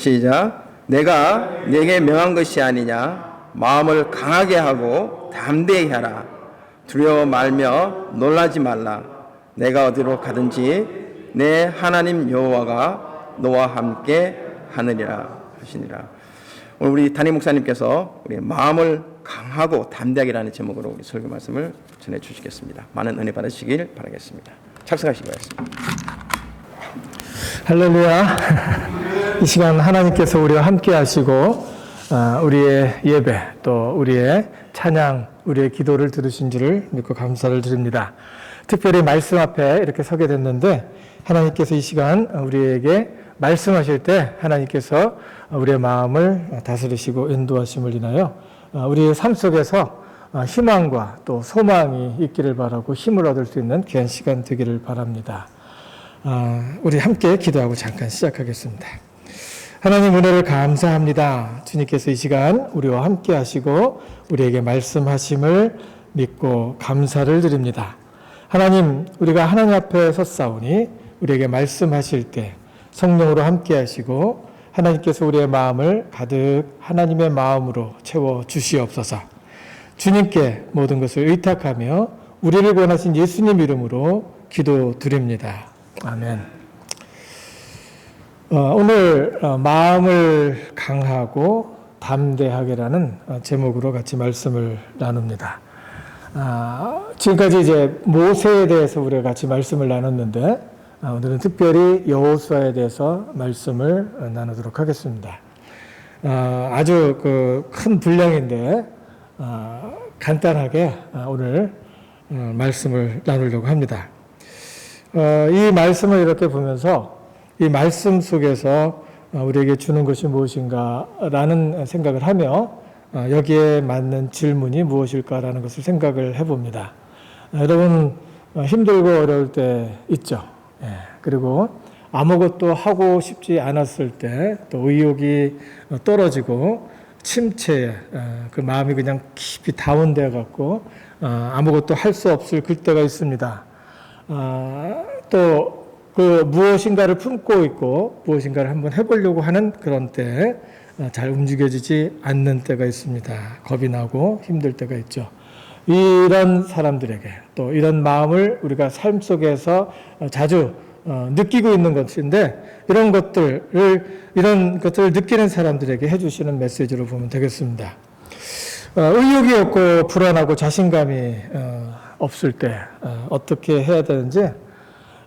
시작. 내가 네게 명한 것이 아니냐. 마음을 강하게 하고 담대히 하라. 두려워 말며 놀라지 말라. 내가 어디로 가든지 내 하나님 여호와가 너와 함께 하느니라 하시니라. 오늘 우리 담임 목사님께서 우리 마음을 강하고 담대하게라는 제목으로 우리 설교 말씀을 전해 주시겠습니다. 많은 은혜 받으시길 바라겠습니다. 착석하시기 바랍니다. 할렐루야. 이 시간 하나님께서 우리와 함께 하시고 우리의 예배 또 우리의 찬양 우리의 기도를 들으신 줄을 믿고 감사를 드립니다. 특별히 말씀 앞에 이렇게 서게 됐는데 하나님께서 이 시간 우리에게 말씀하실 때 하나님께서 우리의 마음을 다스리시고 인도하심을 인하여 우리의 삶 속에서 희망과 또 소망이 있기를 바라고 힘을 얻을 수 있는 귀한 시간 되기를 바랍니다. 우리 함께 기도하고 잠깐 시작하겠습니다. 하나님 은혜를 감사합니다. 주님께서 이 시간 우리와 함께 하시고 우리에게 말씀하심을 믿고 감사를 드립니다. 하나님, 우리가 하나님 앞에 섰사오니 우리에게 말씀하실 때 성령으로 함께 하시고 하나님께서 우리의 마음을 가득 하나님의 마음으로 채워 주시옵소서. 주님께 모든 것을 의탁하며 우리를 구원하신 예수님 이름으로 기도드립니다. 아멘. 오늘 마음을 강하고 담대하게라는 제목으로 같이 말씀을 나눕니다. 지금까지 이제 모세에 대해서 우리가 같이 말씀을 나눴는데 오늘은 특별히 여호수아에 대해서 말씀을 나누도록 하겠습니다. 아주 큰 분량인데 간단하게 오늘 말씀을 나누려고 합니다. 이 말씀을 이렇게 보면서 이 말씀 속에서 우리에게 주는 것이 무엇인가라는 생각을 하며 여기에 맞는 질문이 무엇일까라는 것을 생각을 해봅니다. 여러분 힘들고 어려울 때 있죠. 그리고 아무것도 하고 싶지 않았을 때 또 의욕이 떨어지고 침체에 그 마음이 그냥 깊이 다운되어 갖고 아무것도 할 수 없을 그때가 있습니다. 또 그 무엇인가를 품고 있고 무엇인가를 한번 해보려고 하는 그런 때 잘 움직여지지 않는 때가 있습니다. 겁이 나고 힘들 때가 있죠. 이런 사람들에게 또 이런 마음을 우리가 삶 속에서 자주 느끼고 있는 것인데 이런 것들을 느끼는 사람들에게 해주시는 메시지로 보면 되겠습니다. 의욕이 없고 불안하고 자신감이 없을 때 어떻게 해야 되는지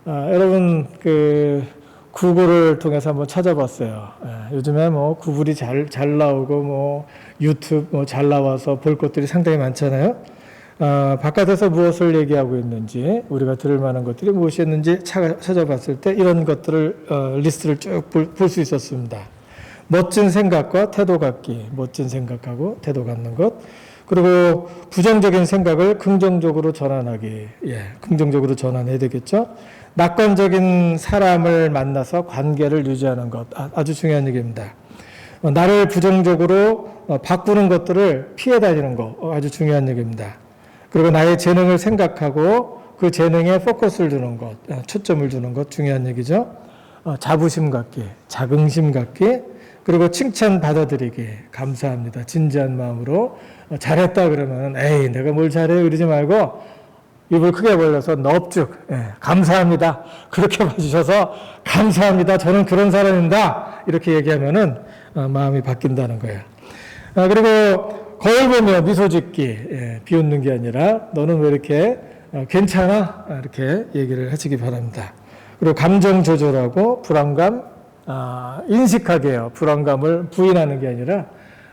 여러분 구글을 통해서 한번 찾아봤어요. 요즘에 뭐 구글이 잘 나오고 뭐 유튜브 잘 나와서 볼 것들이 상당히 많잖아요. 바깥에서 무엇을 얘기하고 있는지 우리가 들을 만한 것들이 무엇이었는지 찾아봤을 때 이런 것들을 리스트를 쭉 볼 수 있었습니다. 멋진 생각과 태도 갖기, 멋진 생각하고 태도 갖는 것, 그리고 부정적인 생각을 긍정적으로 전환하기, 긍정적으로 전환해야 되겠죠. 낙관적인 사람을 만나서 관계를 유지하는 것, 아주 중요한 얘기입니다. 나를 부정적으로 바꾸는 것들을 피해 다니는 것, 아주 중요한 얘기입니다. 그리고 나의 재능을 생각하고 그 재능에 포커스를 두는 것, 초점을 두는 것, 중요한 얘기죠. 자부심 갖기, 자긍심 갖기, 그리고 칭찬 받아들이기, 감사합니다. 진지한 마음으로 잘했다 그러면 에이 내가 뭘 잘해 이러지 말고 입을 크게 벌려서 넙죽 감사합니다. 그렇게 봐주셔서 감사합니다. 저는 그런 사람입니다. 이렇게 얘기하면은 마음이 바뀐다는 거예요. 그리고 거울 보며 미소 짓기, 비웃는 게 아니라 너는 왜 이렇게 괜찮아? 이렇게 얘기를 하시기 바랍니다. 그리고 감정 조절하고 불안감 인식하게 해요. 불안감을 부인하는 게 아니라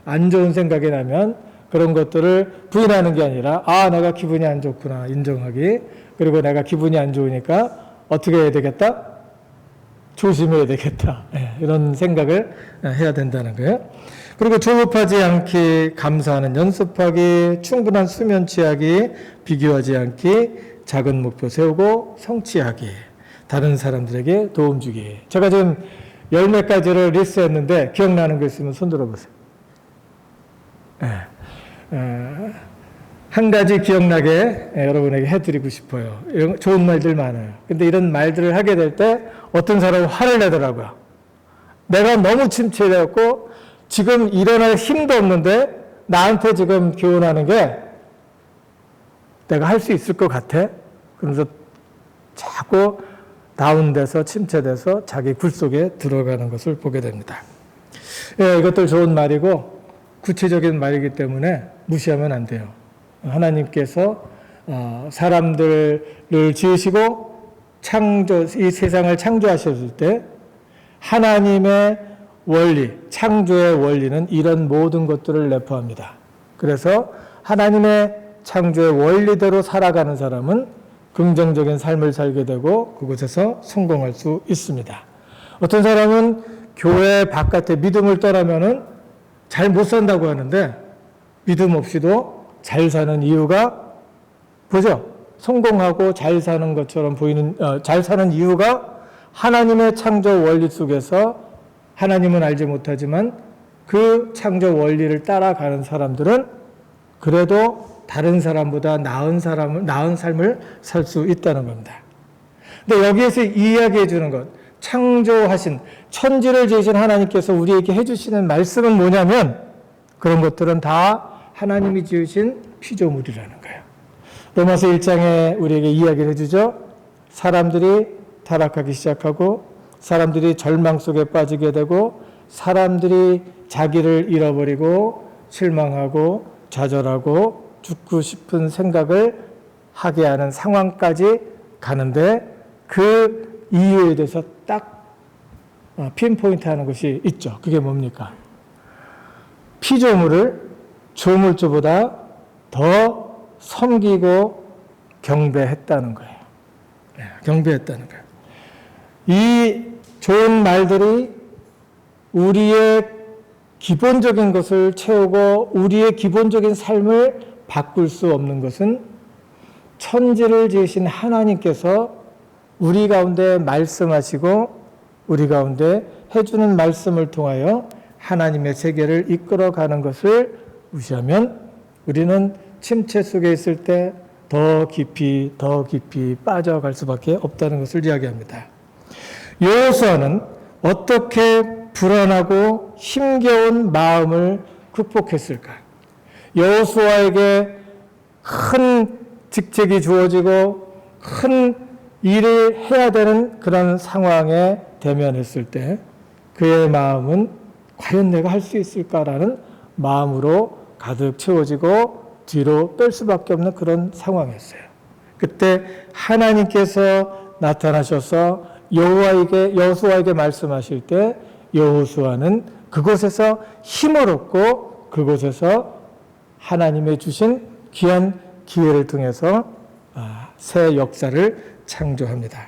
안 좋은 생각이 나면 그런 것들을 부인하는 게 아니라 내가 기분이 안 좋구나 인정하기. 그리고 내가 기분이 안 좋으니까 어떻게 해야 되겠다? 조심해야 되겠다. 이런 생각을 해야 된다는 거예요. 그리고 조급하지 않기, 감사하는 연습하기, 충분한 수면 취하기, 비교하지 않기, 작은 목표 세우고 성취하기, 다른 사람들에게 도움 주기. 제가 지금 10몇 가지를 리스트했는데 기억나는 거 있으면 손 들어보세요. 한 가지 기억나게 여러분에게 해드리고 싶어요. 좋은 말들 많아요. 근데 이런 말들을 하게 될 때 어떤 사람은 화를 내더라고요. 내가 너무 침체되었고 지금 일어날 힘도 없는데 나한테 지금 교훈하는 게 내가 할 수 있을 것 같아? 그러면서 자꾸 다운돼서 침체돼서 자기 굴 속에 들어가는 것을 보게 됩니다. 이것들 좋은 말이고 구체적인 말이기 때문에 무시하면 안 돼요. 하나님께서 사람들을 지으시고 이 세상을 창조하셨을 때 하나님의 원리, 창조의 원리는 이런 모든 것들을 내포합니다. 그래서 하나님의 창조의 원리대로 살아가는 사람은 긍정적인 삶을 살게 되고 그곳에서 성공할 수 있습니다. 어떤 사람은 교회 바깥에 믿음을 떠나면은 잘 못 산다고 하는데 믿음 없이도 잘 사는 이유가 뭐죠? 성공하고 잘 사는 것처럼 보이는 잘 사는 이유가 하나님의 창조 원리 속에서 하나님은 알지 못하지만 그 창조 원리를 따라가는 사람들은 그래도 다른 사람보다 나은 삶을 살 수 있다는 겁니다. 근데 여기에서 이야기해 주는 것, 창조하신 천지를 지으신 하나님께서 우리에게 해주시는 말씀은 뭐냐면 그런 것들은 다 하나님이 지으신 피조물이라는 거예요. 로마서 1장에 우리에게 이야기를 해주죠. 사람들이 타락하기 시작하고 사람들이 절망 속에 빠지게 되고 사람들이 자기를 잃어버리고 실망하고 좌절하고 죽고 싶은 생각을 하게 하는 상황까지 가는데 그 이유에 대해서 딱 핀포인트 하는 것이 있죠. 그게 뭡니까? 피조물을 조물주보다 더 섬기고 경배했다는 거예요. 경배했다는 거예요. 이 좋은 말들이 우리의 기본적인 것을 채우고 우리의 기본적인 삶을 바꿀 수 없는 것은 천지를 지으신 하나님께서 우리 가운데 말씀하시고 우리 가운데 해주는 말씀을 통하여 하나님의 세계를 이끌어가는 것을 무시하면 우리는 침체 속에 있을 때 더 깊이 빠져갈 수밖에 없다는 것을 이야기합니다. 여호수아는 어떻게 불안하고 힘겨운 마음을 극복했을까? 여호수아에게 큰 직책이 주어지고 큰 일을 해야 되는 그런 상황에 대면했을 때 그의 마음은 과연 내가 할 수 있을까라는 마음으로 가득 채워지고 뒤로 뺄 수밖에 없는 그런 상황이었어요. 그때 하나님께서 나타나셔서 여호수아에게 말씀하실 때 여호수아는 그곳에서 힘을 얻고 그곳에서 하나님의 주신 귀한 기회를 통해서 새 역사를 창조합니다.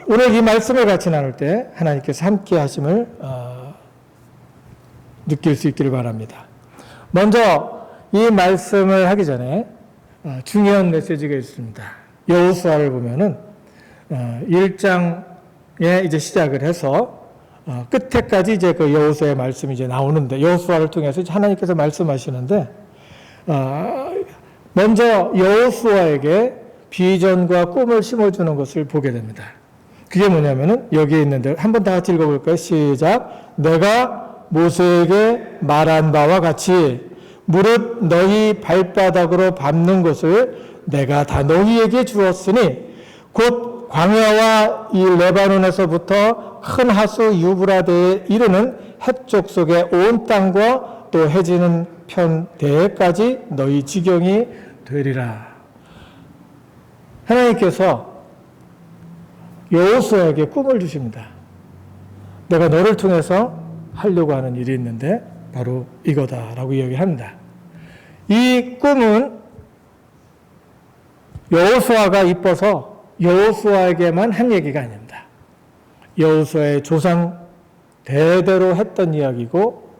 오늘 이 말씀을 같이 나눌 때 하나님께서 함께 하심을 느낄 수 있기를 바랍니다. 먼저 이 말씀을 하기 전에 중요한 메시지가 있습니다. 여호수아를 보면은 1장에 이제 시작을 해서 끝에까지 이제 그 여호수아의 말씀이 이제 나오는데 여호수아를 통해서 하나님께서 말씀하시는데 먼저 여호수아에게 비전과 꿈을 심어주는 것을 보게 됩니다. 그게 뭐냐면은 여기에 있는데 한번 다 같이 읽어볼까요? 시작. 내가 모세에게 말한 바와 같이 무릇 너희 발바닥으로 밟는 것을 내가 다 너희에게 주었으니 곧 광야와 이 레바논에서부터 큰 하수 유브라데에 이르는 해쪽 속의 온 땅과 또 해지는 편 대해까지 너희 지경이 되리라. 하나님께서 여호수아에게 꿈을 주십니다. 내가 너를 통해서 하려고 하는 일이 있는데 바로 이거다라고 이야기합니다. 이 꿈은 여호수아가 이뻐서 여호수아에게만 한 얘기가 아닙니다. 여호수아의 조상 대대로 했던 이야기고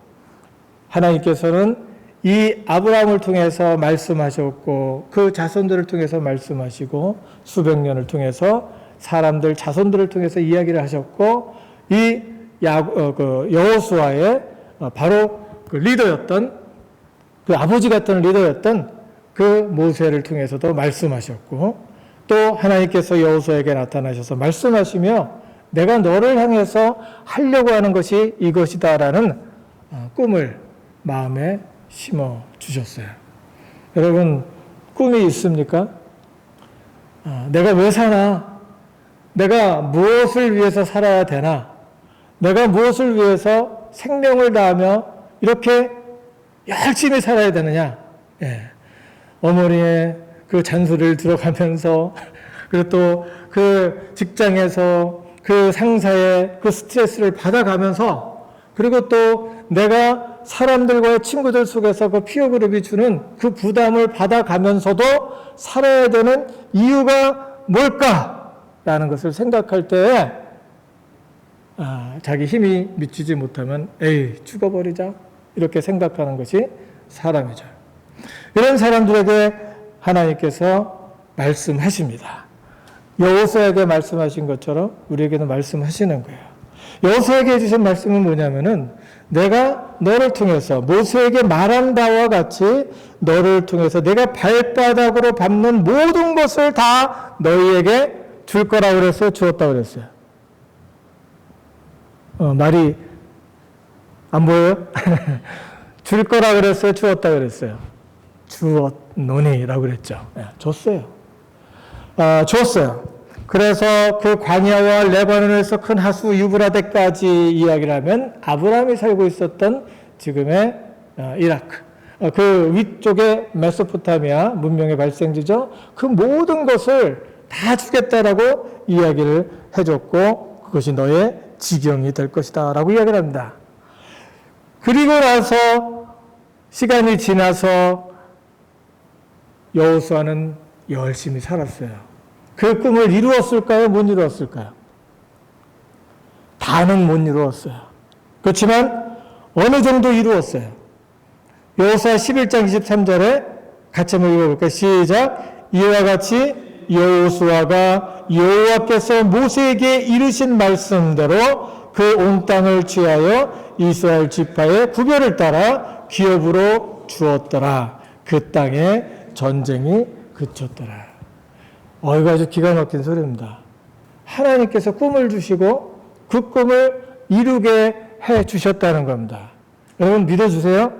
하나님께서는 이 아브라함을 통해서 말씀하셨고 그 자손들을 통해서 말씀하시고 수백 년을 통해서 사람들 자손들을 통해서 이야기를 하셨고 이 여호수아의 바로 그 리더였던 그 아버지 같은 리더였던 그 모세를 통해서도 말씀하셨고 또 하나님께서 여호수아에게 나타나셔서 말씀하시며 내가 너를 향해서 하려고 하는 것이 이것이다라는 꿈을 마음에 심어 주셨어요. 여러분 꿈이 있습니까? 내가 왜 사나? 내가 무엇을 위해서 살아야 되나? 내가 무엇을 위해서 생명을 다하며 이렇게 열심히 살아야 되느냐? 어머니의 그 잔소리를 들어가면서 그리고 또 그 직장에서 그 상사의 그 스트레스를 받아가면서 그리고 또 내가 사람들과의 친구들 속에서 그 피어그룹이 주는 그 부담을 받아가면서도 살아야 되는 이유가 뭘까라는 것을 생각할 때에 자기 힘이 미치지 못하면 에이 죽어버리자 이렇게 생각하는 것이 사람이죠. 이런 사람들에게 하나님께서 말씀하십니다. 여호수아에게 말씀하신 것처럼 우리에게도 말씀하시는 거예요. 여호수아에게 해주신 말씀은 뭐냐면은 내가 너를 통해서 모세에게 말한 바와 같이 너를 통해서 내가 발바닥으로 밟는 모든 것을 다 너희에게 줄 거라고 그랬어요? 주었다고 그랬어요? 말이 안 보여요? 줄 거라 그랬어요? 주었다 그랬어요? 주었노니라고 그랬죠. 줬어요. 줬어요. 그래서 그 광야와 레바논에서 큰 하수 유브라데까지 이야기를 하면 아브라함이 살고 있었던 지금의 이라크, 그 위쪽에 메소포타미아 문명의 발생지죠. 그 모든 것을 다 주겠다라고 이야기를 해줬고 그것이 너의 지경이 될 것이다 라고 이야기를 합니다. 그리고 나서 시간이 지나서 여호수아는 열심히 살았어요. 그 꿈을 이루었을까요? 못 이루었을까요? 다는 못 이루었어요. 그렇지만 어느 정도 이루었어요. 여호수아 11장 23절에 같이 한번 읽어볼까요? 시작. 이와 같이 여호수아가 여호와께서 모세에게 이르신 말씀대로 그 온 땅을 취하여 이스라엘 지파의 구별을 따라 기업으로 주었더라. 그 땅에 전쟁이 그쳤더라. 이거 아주 기가 막힌 소리입니다. 하나님께서 꿈을 주시고 그 꿈을 이루게 해 주셨다는 겁니다. 여러분 믿어주세요?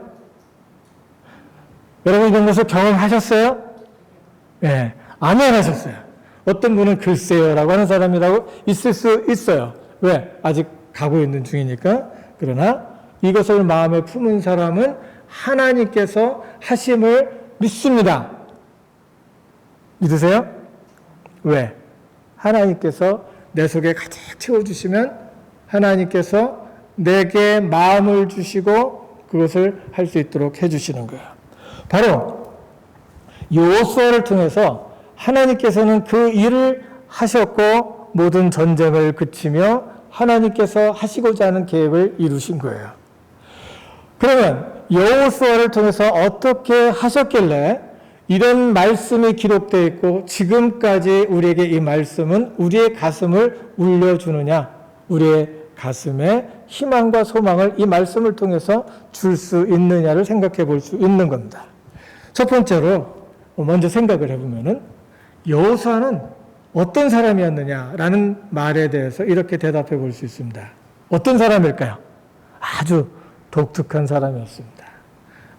여러분 이런 것을 경험하셨어요? 네, 아멘 하셨어요. 어떤 분은 글쎄요라고 하는 사람이라고 있을 수 있어요. 왜? 아직 가고 있는 중이니까. 그러나 이것을 마음에 품은 사람은 하나님께서 하심을 믿습니다. 믿으세요? 왜? 하나님께서 내 속에 가득 채워주시면 하나님께서 내게 마음을 주시고 그것을 할 수 있도록 해주시는 거예요. 바로 여호수아를 통해서 하나님께서는 그 일을 하셨고 모든 전쟁을 그치며 하나님께서 하시고자 하는 계획을 이루신 거예요. 그러면 여호수아를 통해서 어떻게 하셨길래 이런 말씀이 기록되어 있고 지금까지 우리에게 이 말씀은 우리의 가슴을 울려주느냐, 우리의 가슴에 희망과 소망을 이 말씀을 통해서 줄 수 있느냐를 생각해 볼 수 있는 겁니다. 첫 번째로 먼저 생각을 해보면은 여호수아는 어떤 사람이었느냐라는 말에 대해서 이렇게 대답해 볼 수 있습니다. 어떤 사람일까요? 아주 독특한 사람이었습니다.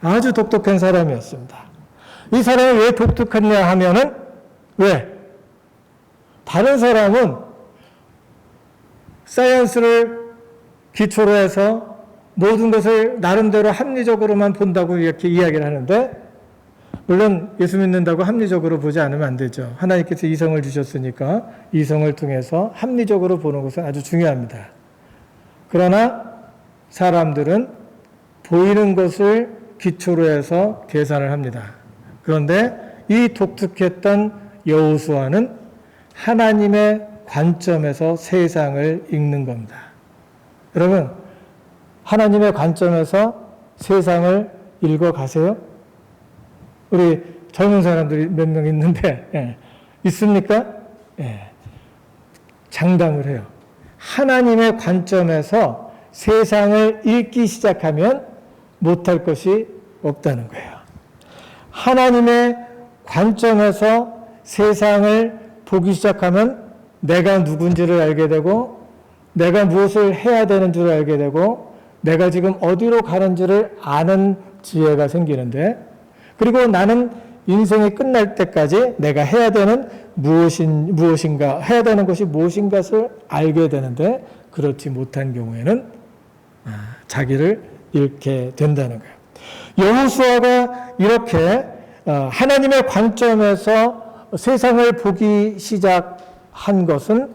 아주 독특한 사람이었습니다. 이 사람이 왜 독특했냐 하면은 왜? 다른 사람은 사이언스를 기초로 해서 모든 것을 나름대로 합리적으로만 본다고 이렇게 이야기를 하는데 물론 예수 믿는다고 합리적으로 보지 않으면 안 되죠. 하나님께서 이성을 주셨으니까 이성을 통해서 합리적으로 보는 것은 아주 중요합니다. 그러나 사람들은 보이는 것을 기초로 해서 계산을 합니다. 그런데 이 독특했던 여호수아는 하나님의 관점에서 세상을 읽는 겁니다. 여러분, 하나님의 관점에서 세상을 읽어가세요? 우리 젊은 사람들이 몇 명 있는데 있습니까? 장담을 해요. 하나님의 관점에서 세상을 읽기 시작하면 못할 것이 없다는 거예요. 하나님의 관점에서 세상을 보기 시작하면 내가 누군지를 알게 되고 내가 무엇을 해야 되는 줄 알게 되고 내가 지금 어디로 가는지를 아는 지혜가 생기는데 그리고 나는 인생이 끝날 때까지 내가 해야 되는 무엇인가 해야 되는 것이 무엇인가를 알게 되는데 그렇지 못한 경우에는 자기를 잃게 된다는 거예요. 여호수아가 이렇게 하나님의 관점에서 세상을 보기 시작한 것은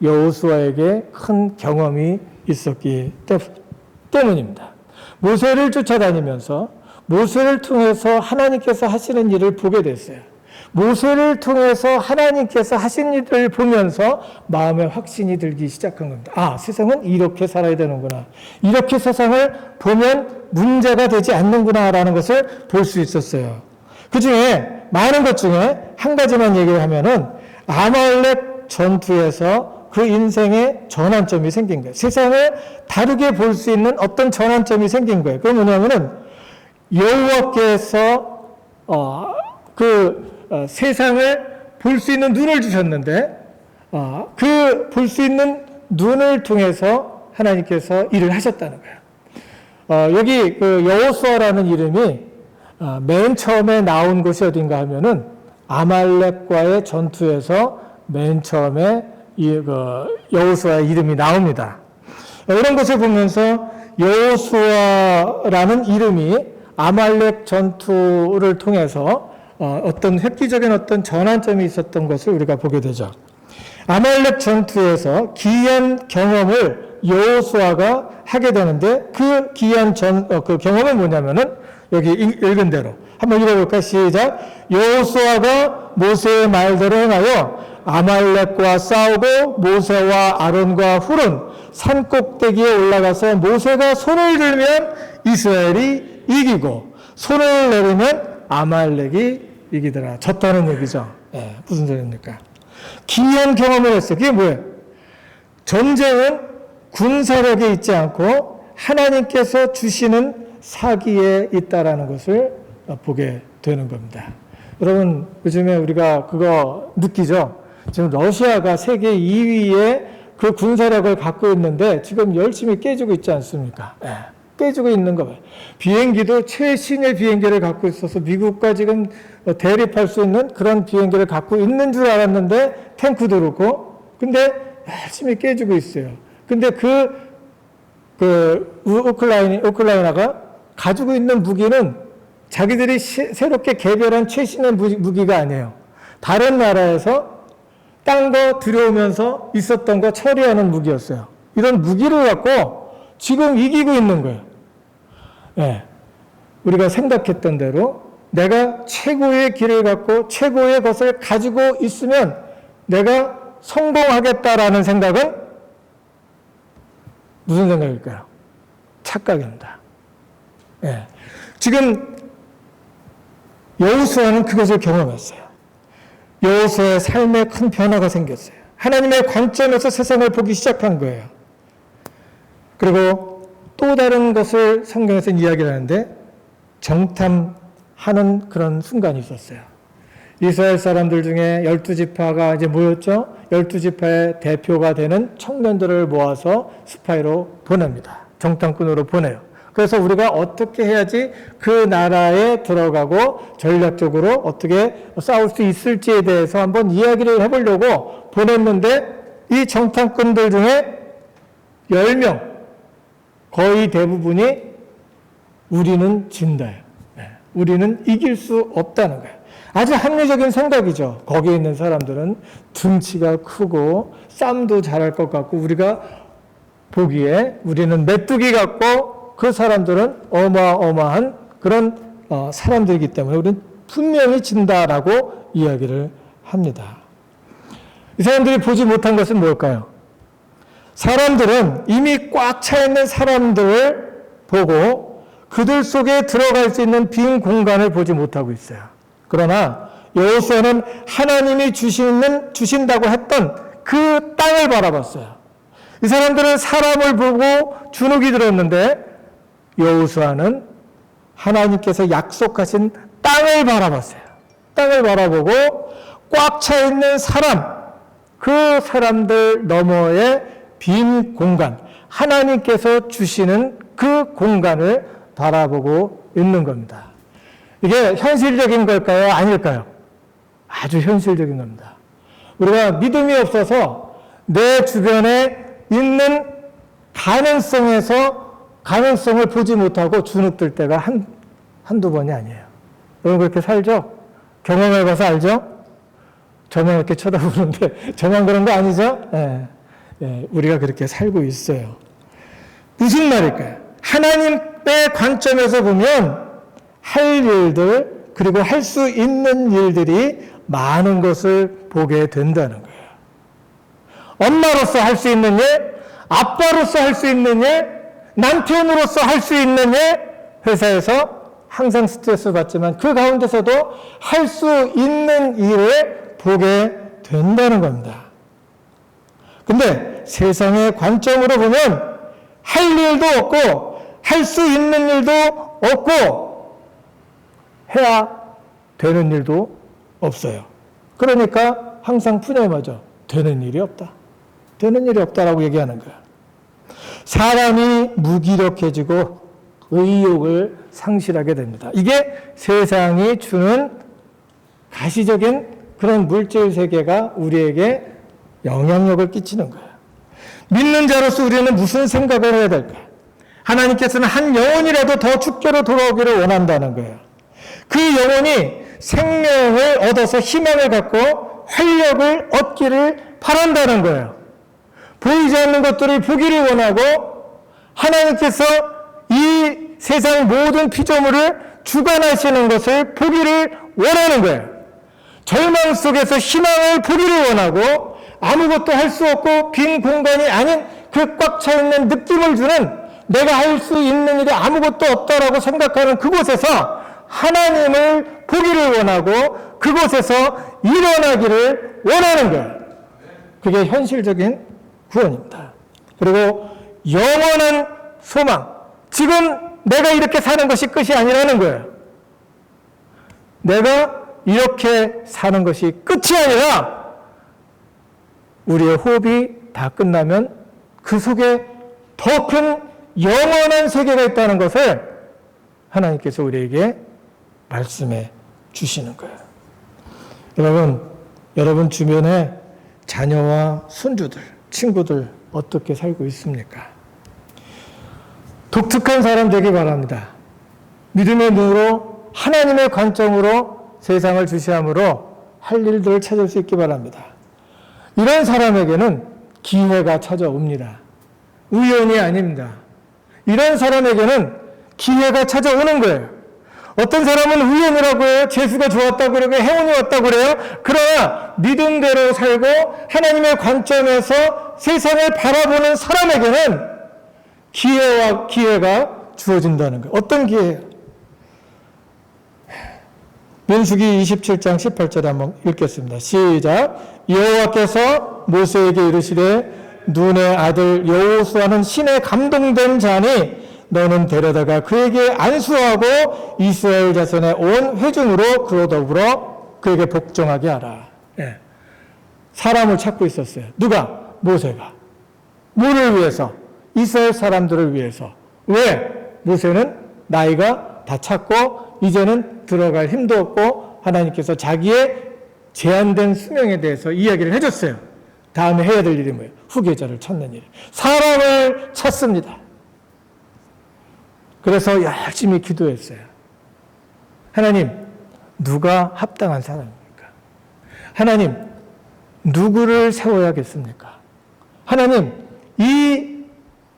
여호수아에게 큰 경험이 있었기 때문입니다. 모세를 쫓아다니면서 모세를 통해서 하나님께서 하시는 일을 보게 됐어요. 모세를 통해서 하나님께서 하신 일을 보면서 마음에 확신이 들기 시작한 겁니다. 세상은 이렇게 살아야 되는구나. 이렇게 세상을 보면 문제가 되지 않는구나라는 것을 볼 수 있었어요. 그 중에 많은 것 중에 한 가지만 얘기를 하면은 아말렉 전투에서 그 인생의 전환점이 생긴 거예요. 세상을 다르게 볼 수 있는 어떤 전환점이 생긴 거예요. 그게 뭐냐면은 여호와께서 세상을 볼 수 있는 눈을 주셨는데 그 볼 수 있는 눈을 통해서 하나님께서 일을 하셨다는 거예요. 여기 그 여호수아라는 이름이 맨 처음에 나온 곳이 어딘가 하면은 아말렉과의 전투에서 맨 처음에 여호수아의 이름이 나옵니다. 이런 것을 보면서 여호수아라는 이름이 아말렉 전투를 통해서 어떤 획기적인 어떤 전환점이 있었던 것을 우리가 보게 되죠. 아말렉 전투에서 기이한 경험을 여호수아가 하게 되는데 그 기이한 그 경험은 뭐냐면은 여기 읽은 대로 한번 읽어볼까요? 시작. 여호수아가 모세의 말대로 행하여 아말렉과 싸우고 모세와 아론과 훌은 산 꼭대기에 올라가서 모세가 손을 들면 이스라엘이 이기고 손을 내리면 아말렉이 이기더라. 졌다는 얘기죠. 네, 무슨 소리입니까? 기이한 경험을 했어요. 그게 뭐예요? 전쟁은 군사력에 있지 않고 하나님께서 주시는 사기에 있다라는 것을 보게 되는 겁니다. 여러분, 요즘에 우리가 그거 느끼죠? 지금 러시아가 세계 2위의 그 군사력을 갖고 있는데 지금 열심히 깨지고 있지 않습니까? 네, 깨지고 있는 거 봐요. 비행기도 최신의 비행기를 갖고 있어서 미국과 지금 대립할 수 있는 그런 비행기를 갖고 있는 줄 알았는데 탱크도 그렇고, 근데 열심히 깨지고 있어요. 근데 우크라이나가 가지고 있는 무기는 자기들이 새롭게 개발한 최신의 무기가 아니에요. 다른 나라에서 딴 거 들여오면서 있었던 거 처리하는 무기였어요. 이런 무기를 갖고 지금 이기고 있는 거예요. 네. 우리가 생각했던 대로 내가 최고의 길을 갖고 최고의 것을 가지고 있으면 내가 성공하겠다라는 생각은 무슨 생각일까요? 착각입니다. 네. 지금 여호수아는 그것을 경험했어요. 여호수아의 삶에 큰 변화가 생겼어요. 하나님의 관점에서 세상을 보기 시작한 거예요. 그리고 또 다른 것을 성경에서 이야기를 하는데 정탐하는 그런 순간이 있었어요. 이스라엘 사람들 중에 12지파가 이제 모였죠. 12지파의 대표가 되는 청년들을 모아서 스파이로 보냅니다. 정탐꾼으로 보내요. 그래서 우리가 어떻게 해야지 그 나라에 들어가고 전략적으로 어떻게 싸울 수 있을지에 대해서 한번 이야기를 해보려고 보냈는데 이 정탐꾼들 중에 10명, 거의 대부분이 우리는 진다요. 우리는 이길 수 없다는 거예요. 아주 합리적인 생각이죠. 거기에 있는 사람들은 등치가 크고 싸움도 잘할 것 같고 우리가 보기에 우리는 메뚜기 같고 그 사람들은 어마어마한 그런 사람들이기 때문에 우리는 분명히 진다라고 이야기를 합니다. 이 사람들이 보지 못한 것은 뭘까요? 사람들은 이미 꽉 차 있는 사람들을 보고 그들 속에 들어갈 수 있는 빈 공간을 보지 못하고 있어요. 그러나 여호수아는 하나님이 주신다고 했던 그 땅을 바라봤어요. 이 사람들은 사람을 보고 주눅이 들었는데 여호수아는 하나님께서 약속하신 땅을 바라봤어요. 땅을 바라보고 꽉 차 있는 사람, 그 사람들 너머의 빈 공간, 하나님께서 주시는 그 공간을 바라보고 있는 겁니다. 이게 현실적인 걸까요? 아닐까요? 아주 현실적인 겁니다. 우리가 믿음이 없어서 내 주변에 있는 가능성을 보지 못하고 주눅들 때가 한두 번이 아니에요. 여러분 그렇게 살죠? 경험해봐서 알죠? 저만 이렇게 쳐다보는데 저만 그런 거 아니죠? 예. 예, 우리가 그렇게 살고 있어요. 무슨 말일까요? 하나님의 관점에서 보면 할 일들 그리고 할 수 있는 일들이 많은 것을 보게 된다는 거예요. 엄마로서 할 수 있는 일, 아빠로서 할 수 있는 일, 남편으로서 할 수 있는 일, 회사에서 항상 스트레스 받지만 그 가운데서도 할 수 있는 일을 보게 된다는 겁니다. 근데 세상의 관점으로 보면 할 일도 없고 할 수 있는 일도 없고 해야 되는 일도 없어요. 그러니까 항상 푸념하죠. 되는 일이 없다. 되는 일이 없다라고 얘기하는 거야. 사람이 무기력해지고 의욕을 상실하게 됩니다. 이게 세상이 주는 가시적인 그런 물질 세계가 우리에게 영향력을 끼치는 거예요. 믿는 자로서 우리는 무슨 생각을 해야 될까? 하나님께서는 한 영혼이라도 더 주께로 돌아오기를 원한다는 거예요. 그 영혼이 생명을 얻어서 희망을 갖고 활력을 얻기를 바란다는 거예요. 보이지 않는 것들을 보기를 원하고 하나님께서 이 세상 모든 피조물을 주관하시는 것을 보기를 원하는 거예요. 절망 속에서 희망을 보기를 원하고 아무것도 할 수 없고 빈 공간이 아닌 그 꽉 차 있는 느낌을 주는 내가 할 수 있는 일이 아무것도 없다라고 생각하는 그곳에서 하나님을 보기를 원하고 그곳에서 일어나기를 원하는 거예요. 그게 현실적인 구원입니다. 그리고 영원한 소망. 지금 내가 이렇게 사는 것이 끝이 아니라는 거예요. 내가 이렇게 사는 것이 끝이 아니라 우리의 호흡이 다 끝나면 그 속에 더 큰 영원한 세계가 있다는 것을 하나님께서 우리에게 말씀해 주시는 거예요. 여러분 주변에 자녀와 손주들, 친구들 어떻게 살고 있습니까? 독특한 사람 되기 바랍니다. 믿음의 눈으로 하나님의 관점으로 세상을 주시함으로 할 일들을 찾을 수 있기 바랍니다. 이런 사람에게는 기회가 찾아옵니다. 우연이 아닙니다. 이런 사람에게는 기회가 찾아오는 거예요. 어떤 사람은 우연이라고 해요. 재수가 좋았다고 그러고 행운이 왔다고 그래요. 그러나 믿음대로 살고 하나님의 관점에서 세상을 바라보는 사람에게는 기회가 주어진다는 거예요. 어떤 기회예요? 민수기 27장 18절에 한번 읽겠습니다. 시작. 여호와께서 모세에게 이르시되 눈의 아들 여호수아는 신에 감동된 자니 너는 데려다가 그에게 안수하고 이스라엘 자손의 온 회중으로 그로 더불어 그에게 복종하게 하라. 예. 사람을 찾고 있었어요. 누가? 모세가. 뭐를 위해서? 이스라엘 사람들을 위해서. 왜? 모세는 나이가 다 찼고 이제는 들어갈 힘도 없고 하나님께서 자기의 제한된 수명에 대해서 이야기를 해줬어요. 다음에 해야 될 일이 뭐예요? 후계자를 찾는 일. 사람을 찾습니다. 그래서 열심히 기도했어요. 하나님, 누가 합당한 사람입니까? 하나님, 누구를 세워야겠습니까? 하나님, 이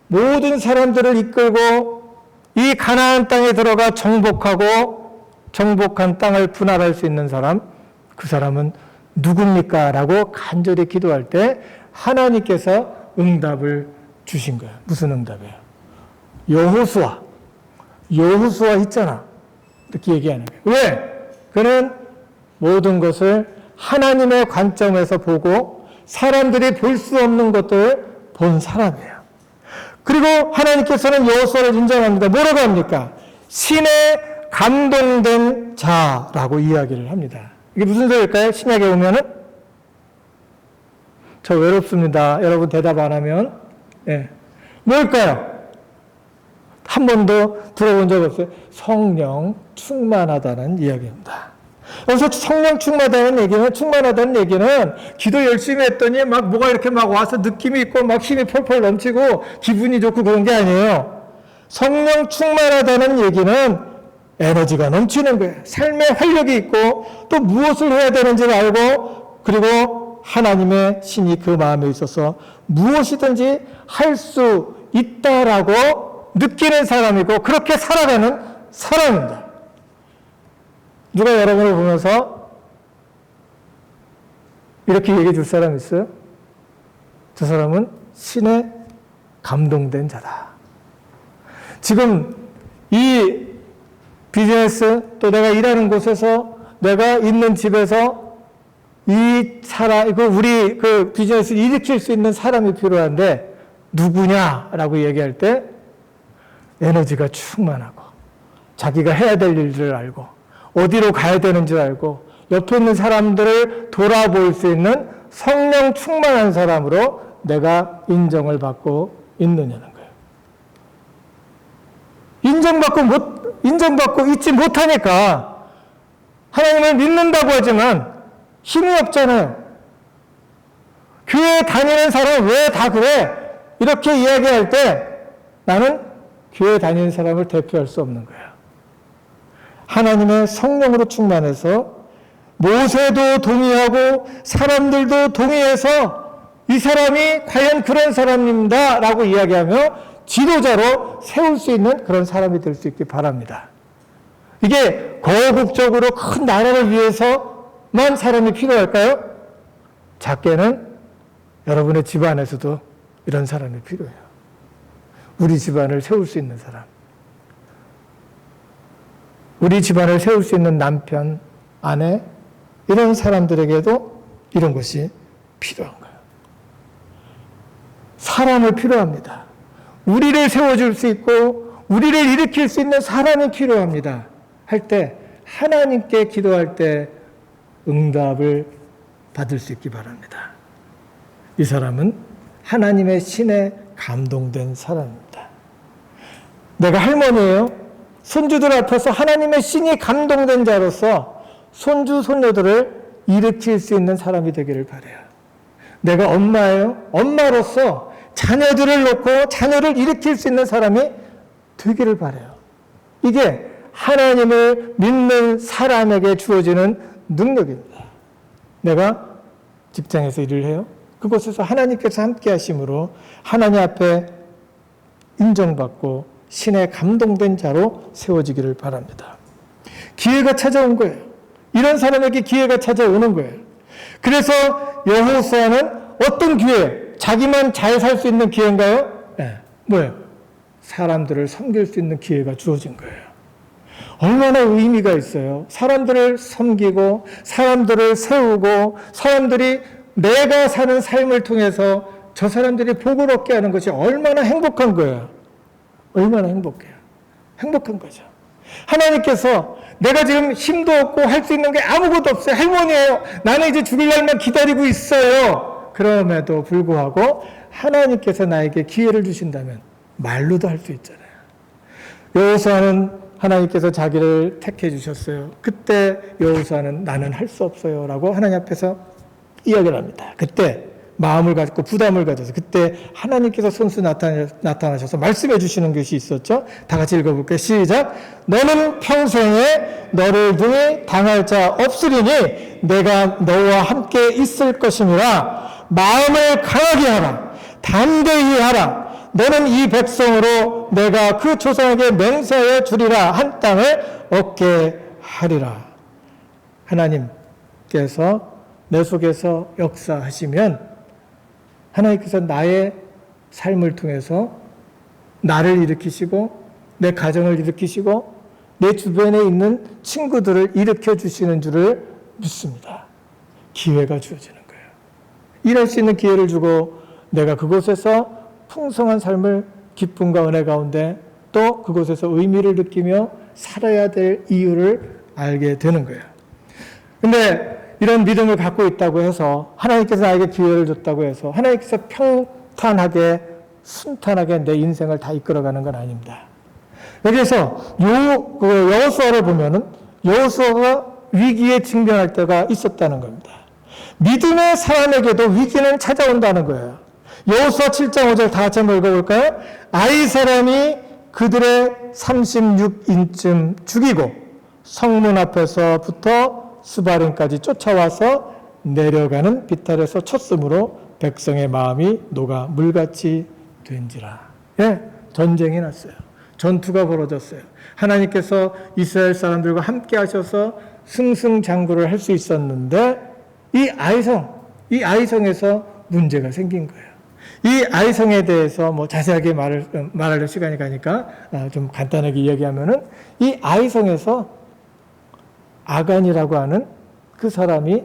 모든 사람들을 이끌고 이 가나안 땅에 들어가 정복하고 정복한 땅을 분할할 수 있는 사람, 그 사람은 누굽니까? 라고 간절히 기도할 때 하나님께서 응답을 주신 거예요. 무슨 응답이에요? 여호수아 있잖아. 이렇게 얘기하는 거예요. 왜? 그는 모든 것을 하나님의 관점에서 보고 사람들이 볼 수 없는 것들을 본 사람이에요. 그리고 하나님께서는 여호수아를 인정합니다. 뭐라고 합니까? 신에 감동된 자라고 이야기를 합니다. 이게 무슨 소리일까요? 신약에 오면은? 저 외롭습니다. 여러분 대답 안 하면. 예. 뭘까요? 한 번도 들어본 적 없어요. 성령 충만하다는 이야기입니다. 그래서 성령 충만하다는 얘기는 기도 열심히 했더니 막 뭐가 이렇게 막 와서 느낌이 있고 막 힘이 펄펄 넘치고 기분이 좋고 그런 게 아니에요. 성령 충만하다는 얘기는 에너지가 넘치는 거예요. 삶의 활력이 있고 또 무엇을 해야 되는지를 알고 그리고 하나님의 신이 그 마음에 있어서 무엇이든지 할 수 있다라고 느끼는 사람이고 그렇게 살아가는 사람입니다. 누가 여러분을 보면서 이렇게 얘기해 줄 사람 있어요? 저 사람은 신에 감동된 자다. 지금 이 비즈니스 또 내가 일하는 곳에서 내가 있는 집에서 이 사람, 우리 그 비즈니스를 일으킬 수 있는 사람이 필요한데 누구냐라고 얘기할 때 에너지가 충만하고 자기가 해야 될 일들을 알고 어디로 가야 되는지 알고 옆에 있는 사람들을 돌아볼 수 있는 성령 충만한 사람으로 내가 인정을 받고 있느냐는 거예요. 인정받고 있지 못하니까 하나님을 믿는다고 하지만 힘이 없잖아요. 교회 다니는 사람 왜 다 그래? 이렇게 이야기할 때 나는 교회 다니는 사람을 대표할 수 없는 거예요. 하나님의 성령으로 충만해서 모세도 동의하고 사람들도 동의해서 이 사람이 과연 그런 사람입니다 라고 이야기하며 지도자로 세울 수 있는 그런 사람이 될 수 있기 바랍니다. 이게 거국적으로 큰 나라를 위해서만 사람이 필요할까요? 작게는 여러분의 집안에서도 이런 사람이 필요해요. 우리 집안을 세울 수 있는 사람. 우리 집안을 세울 수 있는 남편, 아내, 이런 사람들에게도 이런 것이 필요한 거예요. 사람을 필요합니다. 우리를 세워줄 수 있고 우리를 일으킬 수 있는 사람이 필요합니다. 할 때 하나님께 기도할 때 응답을 받을 수 있기 바랍니다. 이 사람은 하나님의 신에 감동된 사람입니다. 내가 할머니예요. 손주들 앞에서 하나님의 신이 감동된 자로서 손주, 손녀들을 일으킬 수 있는 사람이 되기를 바라요. 내가 엄마예요. 엄마로서 자녀들을 놓고 자녀를 일으킬 수 있는 사람이 되기를 바라요. 이게 하나님을 믿는 사람에게 주어지는 능력입니다. 내가 직장에서 일을 해요. 그곳에서 하나님께서 함께 하심으로 하나님 앞에 인정받고 신에 감동된 자로 세워지기를 바랍니다. 기회가 찾아온 거예요. 이런 사람에게 기회가 찾아오는 거예요. 그래서 여호수아는 어떤 기회? 자기만 잘 살 수 있는 기회인가요? 네. 뭐예요? 사람들을 섬길 수 있는 기회가 주어진 거예요. 얼마나 의미가 있어요. 사람들을 섬기고 사람들을 세우고 사람들이 내가 사는 삶을 통해서 저 사람들이 복을 얻게 하는 것이 얼마나 행복한 거예요. 얼마나 행복해요. 행복한 거죠. 하나님께서 내가 지금 힘도 없고 할 수 있는 게 아무것도 없어요. 할머니예요. 나는 이제 죽을 날만 기다리고 있어요. 그럼에도 불구하고 하나님께서 나에게 기회를 주신다면 말로도 할 수 있잖아요. 여호수아는 하나님께서 자기를 택해 주셨어요. 그때 여호수아는 나는 할 수 없어요 라고 하나님 앞에서 이야기를 합니다. 그때 마음을 갖고 부담을 가져서 그때 하나님께서 손수 나타나셔서 말씀해 주시는 것이 있었죠. 다 같이 읽어볼게요. 시작. 너는 평생에 너를 등에 당할 자 없으리니 내가 너와 함께 있을 것임이라. 마음을 강하게 하라. 담대히 하라. 너는 이 백성으로 내가 그 조상에게 맹세하여 주리라 한 땅을 얻게 하리라. 하나님께서 내 속에서 역사하시면 하나님께서 나의 삶을 통해서 나를 일으키시고 내 가정을 일으키시고 내 주변에 있는 친구들을 일으켜 주시는 줄을 믿습니다. 기회가 주어지는 거예요. 일할 수 있는 기회를 주고 내가 그곳에서 풍성한 삶을 기쁨과 은혜 가운데 또 그곳에서 의미를 느끼며 살아야 될 이유를 알게 되는 거예요. 근데 이런 믿음을 갖고 있다고 해서 하나님께서 나에게 기회를 줬다고 해서 하나님께서 평탄하게 순탄하게 내 인생을 다 이끌어가는 건 아닙니다. 여기서 여호수아를 보면은 여호수아가 위기에 직면할 때가 있었다는 겁니다. 믿음의 사람에게도 위기는 찾아온다는 거예요. 여호수아 7장 5절 다 같이 한번 읽어볼까요? 아이 사람이 그들의 36인쯤 죽이고 성문 앞에서부터 스바림까지 쫓아와서 내려가는 비탈에서 쳤으므로 백성의 마음이 녹아 물같이 된지라. 예, 전쟁이 났어요. 전투가 벌어졌어요. 하나님께서 이스라엘 사람들과 함께 하셔서 승승장구를 할 수 있었는데 이 아이성에서 문제가 생긴 거예요. 이 아이성에 대해서 뭐 자세하게 말할 시간이 가니까 좀 간단하게 이야기하면은 이 아이성에서 아간이라고 하는 그 사람이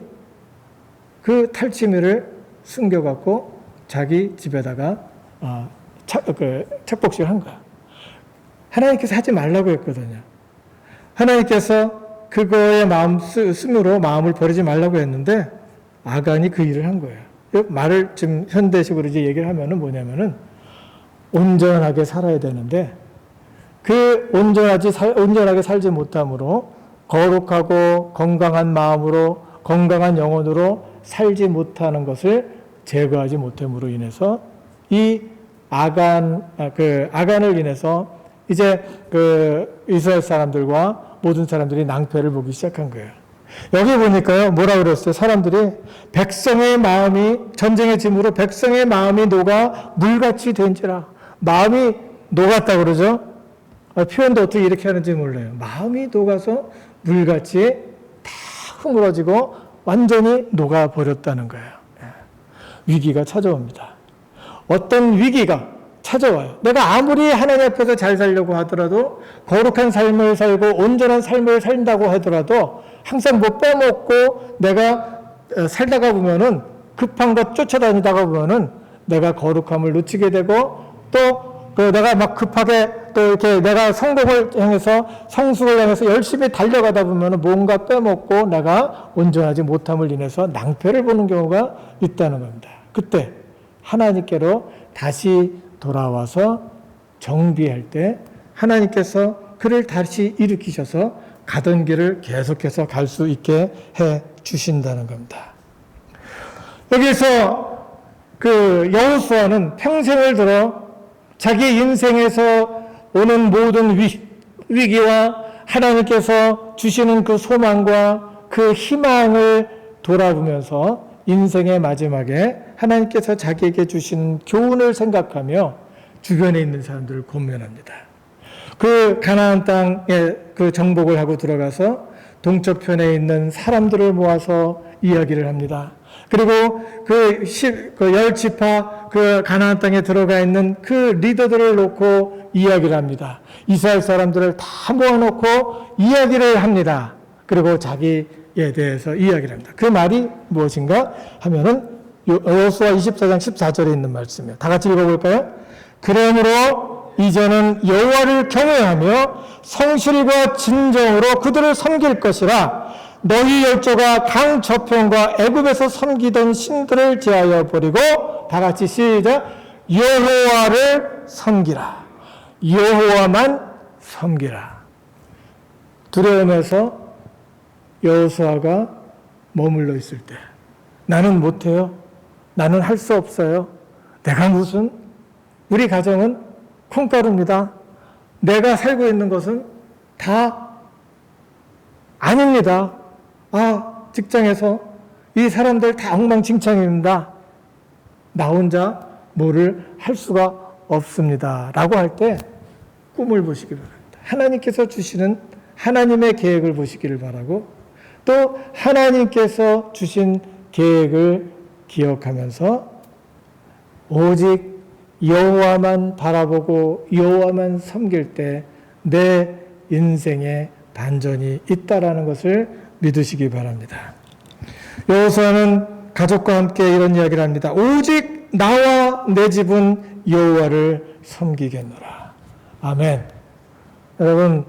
그 탈취물을 숨겨갖고 자기 집에다가 착복식을 한 거야. 하나님께서 하지 말라고 했거든요. 하나님께서 그거에 스스로 마음을 버리지 말라고 했는데 아간이 그 일을 한 거예요. 말을 좀 현대식으로 이제 얘기를 하면은 뭐냐면은 온전하게 살아야 되는데 온전하게 살지 못함으로 거룩하고 건강한 마음으로 건강한 영혼으로 살지 못하는 것을 제거하지 못함으로 인해서 이 아간을 인해서 이제 이스라엘 사람들과 모든 사람들이 낭패를 보기 시작한 거예요. 여기 보니까요, 뭐라 그랬어요? 사람들이 백성의 마음이 전쟁의 짐으로 백성의 마음이 녹아 물같이 된지라. 마음이 녹았다 그러죠? 표현도 어떻게 이렇게 하는지 몰라요. 마음이 녹아서 물같이 다 흐물어지고 완전히 녹아버렸다는 거예요. 위기가 찾아옵니다. 어떤 위기가 찾아와요. 내가 아무리 하나님 앞에서 잘 살려고 하더라도 거룩한 삶을 살고 온전한 삶을 산다고 하더라도 항상 뭐 빼먹고 내가 살다가 보면은 급한 것 쫓아다니다가 보면은 내가 거룩함을 놓치게 되고 또 내가 막 급하게 또 이렇게 내가 성공을 향해서 성숙을 향해서 열심히 달려가다 보면은 뭔가 빼먹고 내가 온전하지 못함을 인해서 낭패를 보는 경우가 있다는 겁니다. 그때 하나님께로 다시 돌아와서 정비할 때 하나님께서 그를 다시 일으키셔서 가던 길을 계속해서 갈 수 있게 해 주신다는 겁니다. 여기서 여호수아는 평생을 들어 자기 인생에서 오는 모든 위기와 하나님께서 주시는 그 소망과 그 희망을 돌아보면서 인생의 마지막에 하나님께서 자기에게 주신 교훈을 생각하며 주변에 있는 사람들을 권면합니다. 가나안 땅에 정복을 하고 들어가서 동쪽편에 있는 사람들을 모아서 이야기를 합니다. 그리고 10지파 가나안 땅에 들어가 있는 그 리더들을 놓고 이야기를 합니다. 이스라엘 사람들을 다 모아놓고 이야기를 합니다. 그리고 자기에 대해서 이야기를 합니다. 그 말이 무엇인가 하면은 여호수아 24장 14절에 있는 말씀이에요. 다 같이 읽어볼까요? 그러므로 이제는 여호와를 경외하며 성실과 진정으로 그들을 섬길 것이라. 너희 열조가 강 저편과 애굽에서 섬기던 신들을 제하여 버리고 다 같이 시작. 여호와를 섬기라. 여호와만 섬기라. 두려움에서 여호수아가 머물러 있을 때 나는 못해요. 나는 할 수 없어요. 내가 무슨 우리 가정은 콩가루입니다. 내가 살고 있는 것은 다 아닙니다. 직장에서 이 사람들 다 엉망진창입니다. 나 혼자 뭐를 할 수가 없습니다. 라고 할 때 꿈을 보시기 바랍니다. 하나님께서 주시는 하나님의 계획을 보시기를 바라고 또 하나님께서 주신 계획을 기억하면서 오직 여호와만 바라보고 여호와만 섬길 때 내 인생에 반전이 있다라는 것을 믿으시기 바랍니다. 여호수아는 가족과 함께 이런 이야기를 합니다. 오직 나와 내 집은 여호와를 섬기겠노라. 아멘. 여러분,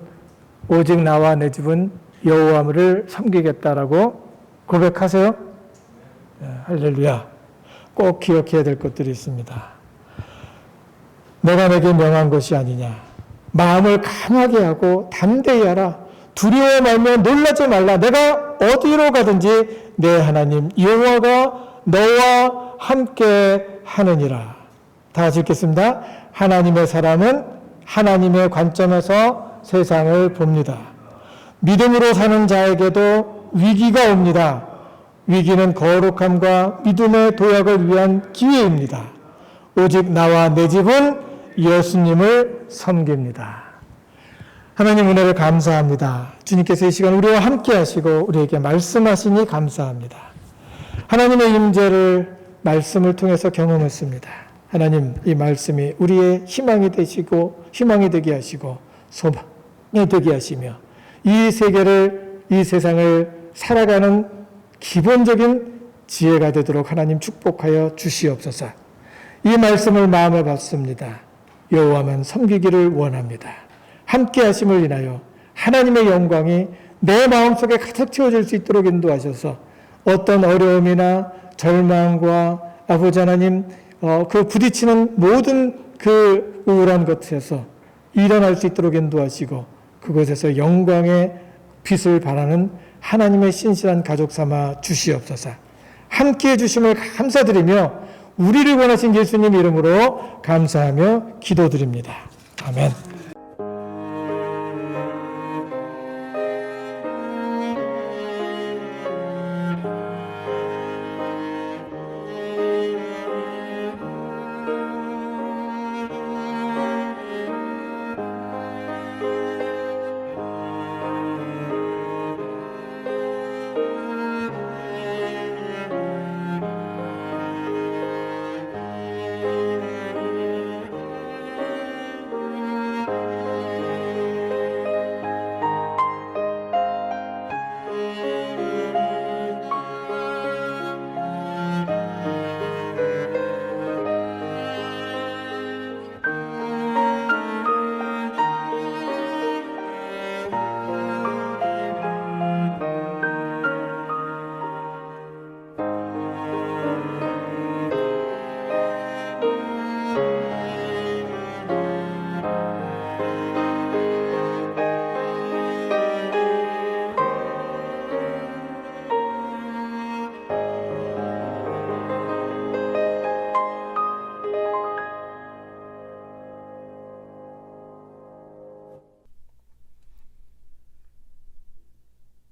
오직 나와 내 집은 여호와를 섬기겠다라고 고백하세요? 할렐루야. 꼭 기억해야 될 것들이 있습니다. 내가 내게 명한 것이 아니냐. 마음을 강하게 하고 담대히 하라. 두려워 말며 놀라지 말라. 내가 어디로 가든지 내 하나님 여호와가 너와 함께 하느니라. 다 같이 읽겠습니다. 하나님의 사람은 하나님의 관점에서 세상을 봅니다. 믿음으로 사는 자에게도 위기가 옵니다. 위기는 거룩함과 믿음의 도약을 위한 기회입니다. 오직 나와 내 집은 예수님을 섬깁니다. 하나님 은혜를 감사합니다. 주님께서 이 시간 우리와 함께 하시고 우리에게 말씀하시니 감사합니다. 하나님의 임재를 말씀을 통해서 경험했습니다. 하나님, 이 말씀이 우리의 희망이 되시고 희망이 되게 하시고 소망이 되게 하시며 이 세계를 이 세상을 살아가는 기본적인 지혜가 되도록 하나님 축복하여 주시옵소서. 이 말씀을 마음에 받습니다. 여호와만 섬기기를 원합니다. 함께 하심을 인하여 하나님의 영광이 내 마음속에 가득 채워질 수 있도록 인도하셔서 어떤 어려움이나 절망과 아버지 하나님 그 부딪히는 모든 그 우울한 것에서 일어날 수 있도록 인도하시고 그곳에서 영광의 빛을 발하는 하나님의 신실한 가족 삼아 주시옵소서. 함께해 주심을 감사드리며 우리를 원하신 예수님 이름으로 감사하며 기도드립니다. 아멘.